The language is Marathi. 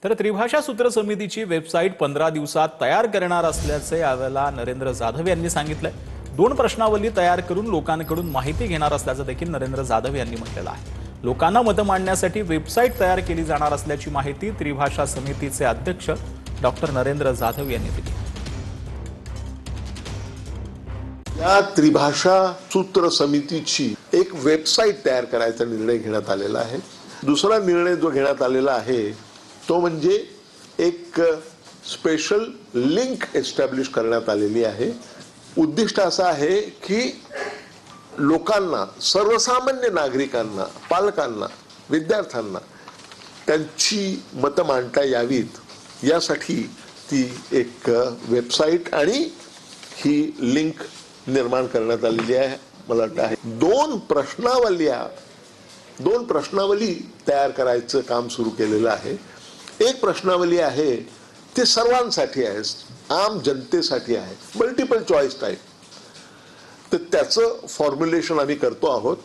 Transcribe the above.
तर त्रिभाषा सूत्र समितीची वेबसाईट 15 दिवसात तयार करणार असल्याचे यावेळेला नरेंद्र जाधव यांनी सांगितलंय। 2 प्रश्नावली तयार करून लोकांकडून माहिती घेणार असल्याचं देखील नरेंद्र जाधव यांनी म्हटलेलं आहे। लोकांना मत मांडण्यासाठी वेबसाईट तयार केली जाणार असल्याची माहिती त्रिभाषा समितीचे अध्यक्ष डॉक्टर नरेंद्र जाधव यांनी दिली। या त्रिभाषा सूत्र समितीची एक वेबसाईट तयार करायचा निर्णय घेण्यात आलेला आहे। दुसरा निर्णय जो घेण्यात आलेला आहे तो म्हणजे एक स्पेशल लिंक एस्टॅब्लिश करण्यात आलेली आहे। उद्दिष्ट असं आहे की लोकांना, सर्वसामान्य नागरिकांना, पालकांना, विद्यार्थ्यांना त्यांची मतं मांडता यावीत यासाठी ती एक वेबसाईट आणि ही लिंक निर्माण करण्यात आलेली आहे। मला वाटतं आहे 2 प्रश्नावली तयार करायचं काम सुरू केलेलं आहे। एक प्रश्नावली आहे ते सर्वांसाठी आहे, आम जनतेसाठी आहे, मल्टिपल चॉईस टाईप। तर त्याचं फॉर्म्युलेशन आम्ही करतो आहोत।